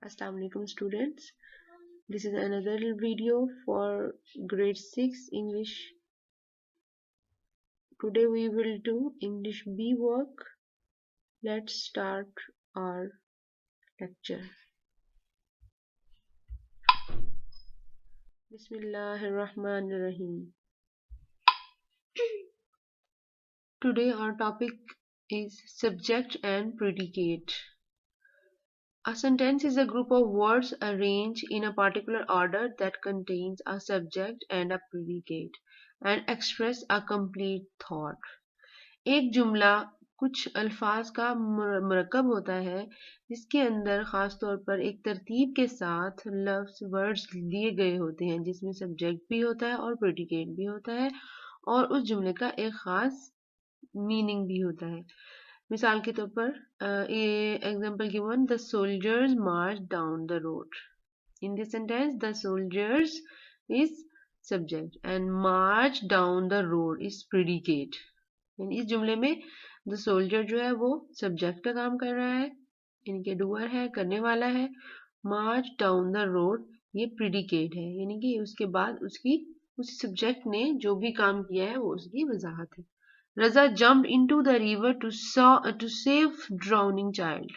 Assalamu alaikum students. This is another video for grade 6 English. Today we will do English B work. Let's start our lecture. Bismillahirrahmanirrahim. Today our topic is subject and predicate. A sentence is a group of words arranged in a particular order that contains a subject and a predicate and express a complete thought. एक जुमला कुछ अल्फाज का मरकब होता है जिसके अंदर ख़ास तौर पर एक तरतीब के साथ लफ्ज़ वर्ड्स दिए गए होते हैं जिसमें सब्जेक्ट भी होता है और प्रेडिकेट भी होता है और उस जुमले का एक ख़ास मीनिंग भी होता है। मिसाल के तौर पर example given, the soldiers March down the road. In this sentence the soldiers is subject and March down the road is predicate. इस जुमले में द सोल्जर जो है वो सब्जेक्ट का काम कर रहा है, इनके डूअर है, करने वाला है। मार्च डाउन द रोड ये प्रेडिकेट है, यानी कि उसके बाद उस सब्जेक्ट ने जो भी काम किया है वो उसकी वजाहत है। Raza jumped into the river to save drowning child.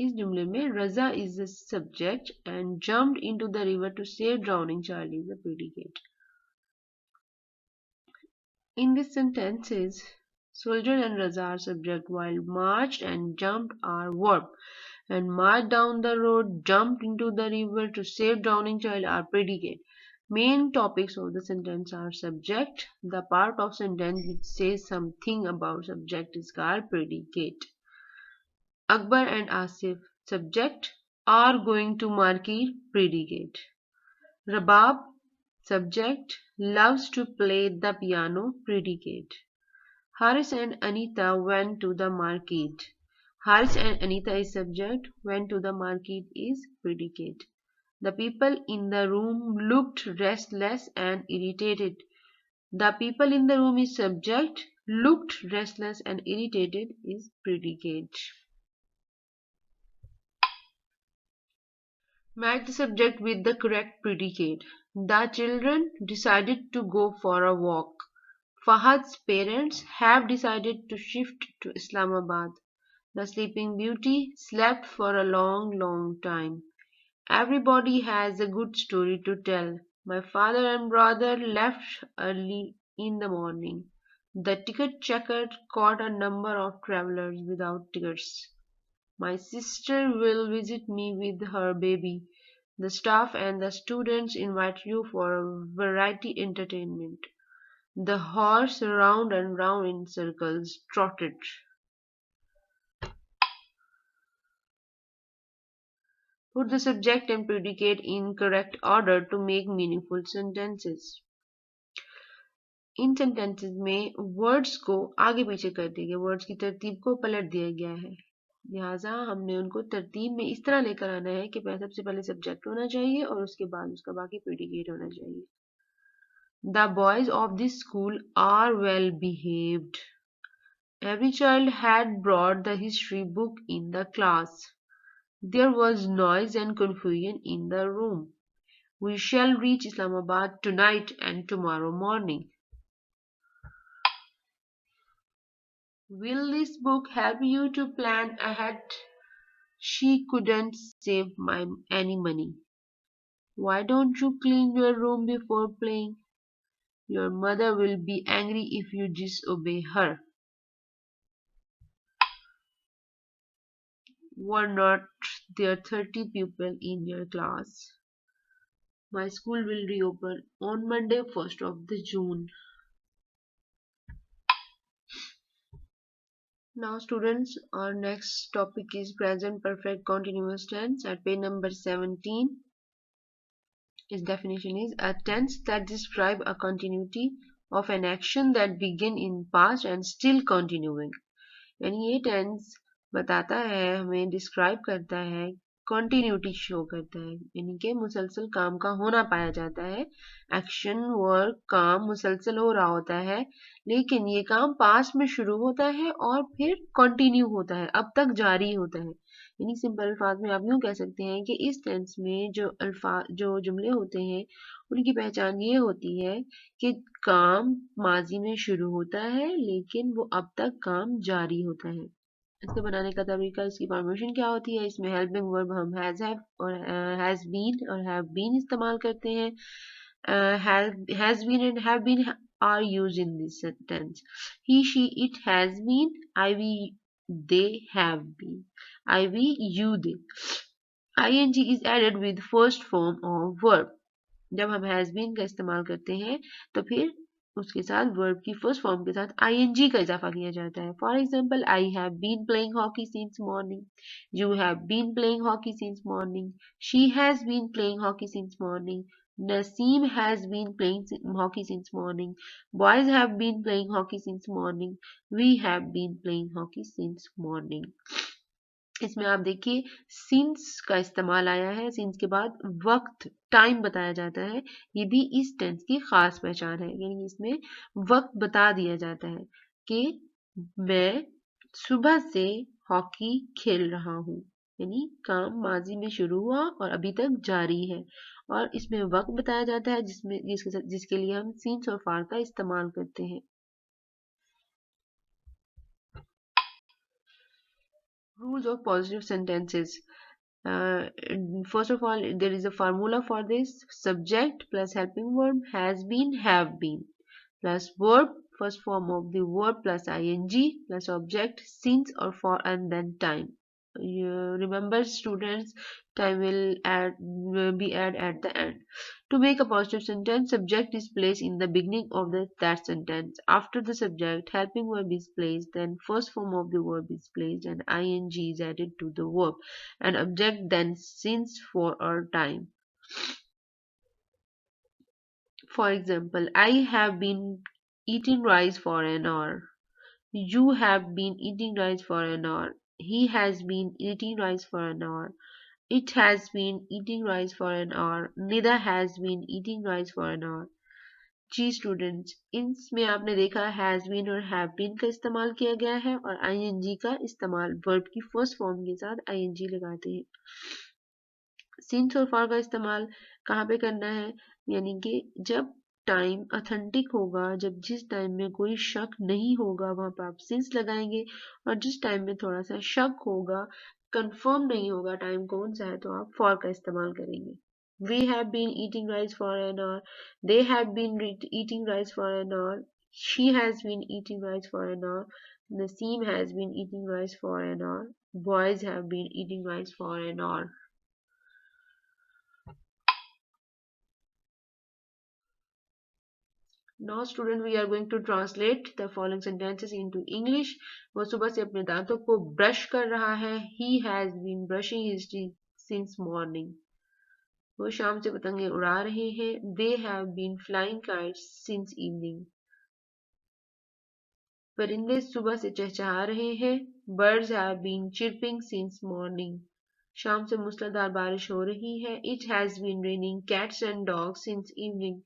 इस जुमले में Raza is the subject and jumped into the river to save drowning child is the predicate. In these sentences, soldier and Raza are subject while marched and jumped are verb, and marched down the road, jumped into the river to save drowning child are predicate. Main topics of the sentence are subject. The part of sentence which says something about subject is called predicate. Akbar and Asif, subject, are going to market, predicate. Rabab, subject, loves to play the piano, predicate. Haris and Anita went to the market. Haris and Anita is subject, went to the market is predicate. The people in the room looked restless and irritated. The people in the room is subject, looked restless and irritated is predicate. Match the subject with the correct predicate. The children decided to go for a walk. Fahad's parents have decided to shift to Islamabad. The Sleeping Beauty slept for a long time. Everybody has a good story to tell. My father and brother left early in the morning. The ticket checker caught a number of travelers without tickets. My sister will visit me with her baby. The staff and the students invite you for a variety entertainment. The horse round and round in circles trotted. Put the subject and predicate in correct order to make meaningful sentences. In sentences में words को आगे पीछे कर दिया गया, words की तरतीब को पलट दिया गया है, लिहाजा हमने उनको तरतीब में इस तरह लेकर आना है कि सबसे पहले सब्जेक्ट होना चाहिए और उसके बाद उसका बाकी प्रेडिकेट होना चाहिए। The boys of this school are well behaved. Every child had brought the history book in the class. There was noise and confusion in the room. We shall reach Islamabad tonight and tomorrow morning. Will this book help you to plan ahead? She couldn't save any money. Why don't you clean your room before playing? Your mother will be angry if you disobey her. Were not there 30 people in your class? My school will reopen on Monday, 1st of June. Now students, our next topic is present perfect continuous tense at page number 17. Its definition is a tense that describes a continuity of an action that began in past and still continuing. यानी ये tense बताता है, हमें describe करता है continuity show करता है, यानी कि मुसलसल काम का होना पाया जाता है। एक्शन वर्क काम मुसलसल हो रहा होता है, लेकिन ये काम पास्ट में शुरू होता है और फिर कंटिन्यू होता है, अब तक जारी होता है। यानी सिंपल अल्फाज में आप यूं कह सकते हैं कि इस टेंस में जो जुमले होते हैं उनकी पहचान ये होती है कि काम माजी में शुरू होता है लेकिन वो अब तक काम जारी होता है। इसको बनाने का तरीका, इसकी फॉर्मेशन क्या होती है? इसमें हेल्पिंग वर्ब हम हैव और हैज बीन और हैव बीन इस्तेमाल करते हैं। Has been and have been are used in this sentence. He, she, it has been. I, we, they have been. I, we, you, they. ing is added with first form of verb. जब हम has been का इस्तेमाल करते हैं तो फिर उसके साथ वर्ब की फर्स्ट फॉर्म के साथ आईएनजी का इजाफा किया जाता है। For example, I have been playing hockey since morning, you have been playing hockey since morning, she has been playing hockey since morning, Naseem has been playing hockey since morning. Boys have been playing hockey since morning. We have been playing hockey since morning. इसमें आप देखिए since का इस्तेमाल आया है, since के बाद वक्त टाइम बताया जाता है। ये भी इस टेंस की खास पहचान है, यानी इसमें वक्त बता दिया जाता है कि मैं सुबह से हॉकी खेल रहा हूँ, यानी काम माजी में शुरू हुआ और अभी तक जारी है। और इसमें वक्त बताया जाता है जिसके लिए हम सिंस और फार का इस्तेमाल करते हैं। Rules of positive sentences. First of all, there is a formula for this: subject plus helping verb has been, have been, plus verb, first form of the verb plus ing, plus object since or for and then time. You remember, students, time will be added at the end. To make a positive sentence, subject is placed in the beginning of that sentence. After the subject, helping verb is placed, then first form of the verb is placed, and ing is added to the verb, and object then since, for, or time. For example, I have been eating rice for an hour. You have been eating rice for an hour. He has been eating rice for an hour. It has been eating rice for an hour. Neither has been eating rice for an hour. जी students, इसमें आपने देखा has been और have been का इस्तेमाल किया गया है और आईएनजी का इस्तेमाल वर्ब की फर्स्ट फॉर्म के साथ आईएनजी लगाते हैं। सिंस और फॉर का इस्तेमाल कहाँ पे करना है? यानी कि जब टाइम ऑथेंटिक होगा, जब जिस टाइम में कोई शक नहीं होगा वहां पर आप सिंस लगाएंगे, और जिस टाइम में थोड़ा सा शक होगा, कंफर्म नहीं होगा टाइम कौन सा है, तो आप फॉर का इस्तेमाल करेंगे। We have been eating rice for an hour. They have been eating rice for an hour. She has been eating rice for an hour. Naseem has been eating rice for an hour. Boys have been eating rice for an hour. Now student, we are going to translate the following sentences into English. वो सुबह से अपने दांतों को brush कर रहा है. He has been brushing his teeth since morning. वो शाम से पतंगे उड़ा रहे हैं. They have been flying kites since evening. परिंदे सुबह से चहचहा रहे हैं. Birds have been chirping since morning. शाम से मूसलाधार बारिश हो रही है. It has been raining cats and dogs since evening.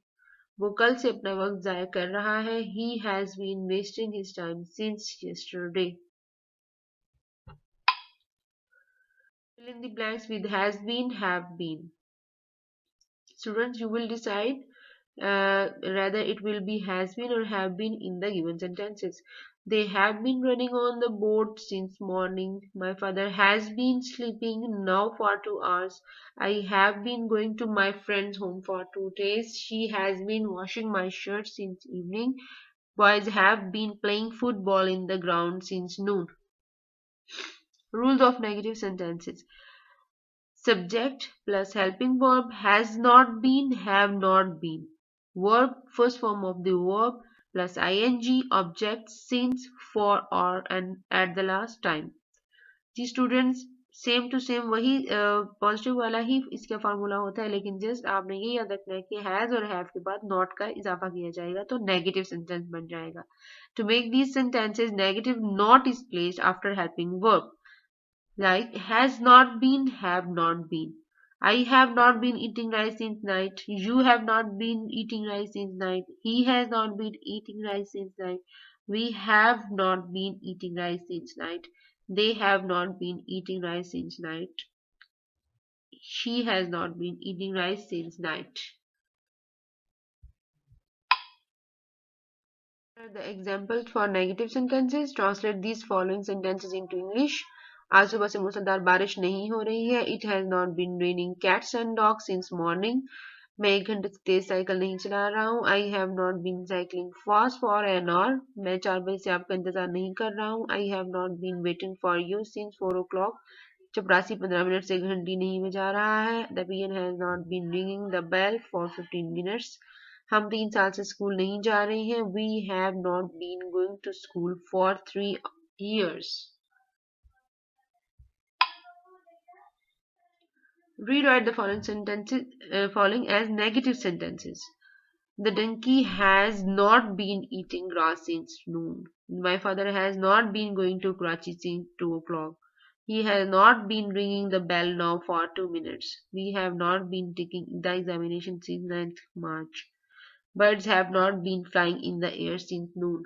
वो कल से अपना वक्त जाया कर रहा है. He has been wasting his time since yesterday. Fill in the blanks with has been, have been. Students, you will decide rather it will be has been or have been in the given sentences. They have been running on the boat since morning. My father has been sleeping now for 2 hours. I have been going to my friend's home for 2 days. She has been washing my shirt since evening. Boys have been playing football in the ground since noon. Rules of negative sentences. Subject plus helping verb has not been, have not been. Verb, first form of the verb plus ing, object, since, for, or, and at the last time. जी students, same to same वही positive वाला ही इसका formula होता है, लेकिन just आपने ये याद रखना है कि हैज और हैव के बाद नॉट का इजाफा किया जाएगा तो नेगेटिव सेंटेंस बन जाएगा. To make these sentences negative, not is placed after helping verb. Like has not been, have not been. I have not been eating rice since night. You have not been eating rice since night. He has not been eating rice since night. We have not been eating rice since night. They have not been eating rice since night. She has not been eating rice since night. The examples for negative sentences. Translate these following sentences into English. आज सुबह से मूसलाधार बारिश नहीं हो रही है. It has not been raining cats and dogs since morning. मैं 1 घंटे से तेज साइकिल नहीं चला रहा हूँ. I have not been cycling fast for an hour. मैं 4 बजे से आपका इंतजार नहीं कर रहा हूँ. I have not been waiting for you since 4 o'clock. चपरासी 15 मिनट से घंटी नहीं बजा रहा है. The pian has not been ringing the bell for 15 minutes. हम 3 साल से स्कूल नहीं जा रहे हैं. We have not been going to school for 3 years. Rewrite the following as negative sentences. The donkey has not been eating grass since noon. My father has not been going to Karachi since 2 o'clock. He has not been ringing the bell now for 2 minutes. We have not been taking the examination since 9th March. Birds have not been flying in the air since noon.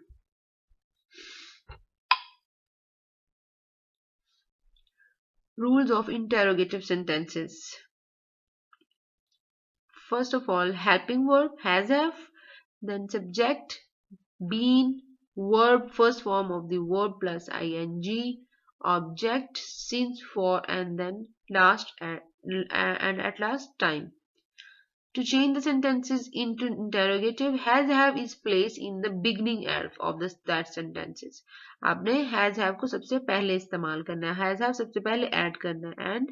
Rules of interrogative sentences. First of all, helping verb has have, then subject, been, verb first form of the verb plus ing, object, since, for, and then last and at last time. To change the sentences into interrogative, has have is placed in the beginning of that sentences. आपने has have को सबसे पहले इस्तेमाल करना है, has have सबसे पहले add करना है, and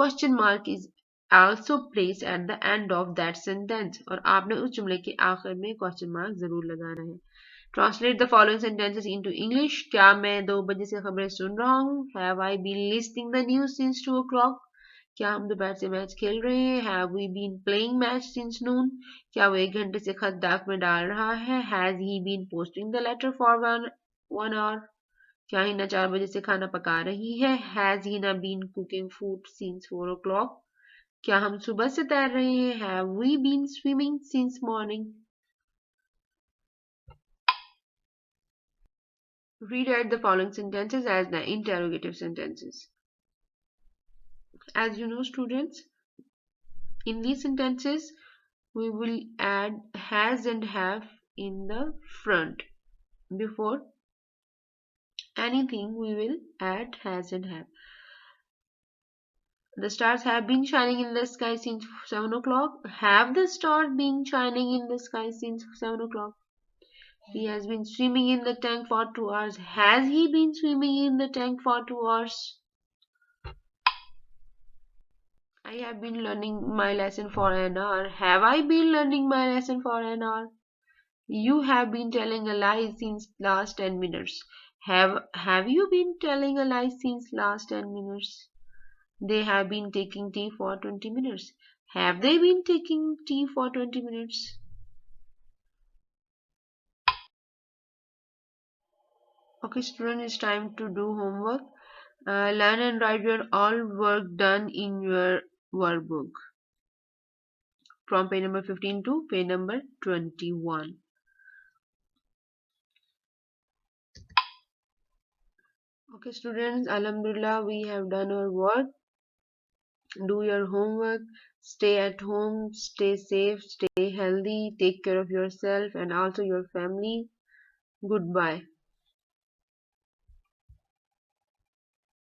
question mark is also placed at the end of that sentence. और आपने उस जुमले के आखिर में question mark जरूर लगाना है. Translate the following sentences into English. क्या मैं 2 बजे से खबरें सुन रहा हूँ? Have I been listening the news since 2 o'clock? क्या हम दोपहर से मैच खेल रहे हैं? Have we been playing match since noon? क्या वो 1 घंटे से खत डाक में डाल रहा है? Has he been posting the letter for one hour? क्या हिना 4 बजे से खाना पका रही है? Has Hina been cooking food since 4 o'clock? क्या हम सुबह से तैर रहे हैं? Have we been swimming since morning? Rewrite the following sentences as the interrogative sentences. As you know, students, in these sentences, we will add has and have in the front. Before anything, we will add has and have. The stars have been shining in the sky since 7 o'clock. Have the stars been shining in the sky since 7 o'clock? He has been swimming in the tank for 2 hours. Has he been swimming in the tank for 2 hours? I have been learning my lesson for an hour. Have I been learning my lesson for an hour? You have been telling a lie since last 10 minutes. Have you been telling a lie since last 10 minutes? They have been taking tea for 20 minutes. Have they been taking tea for 20 minutes? Okay, student, it's time to do homework. Learn and write your all work done in your workbook from page number 15 to page number 21. Okay, students, Alhamdulillah, we have done our work. Do your homework, stay at home, stay safe, stay healthy, take care of yourself and also your family. Goodbye.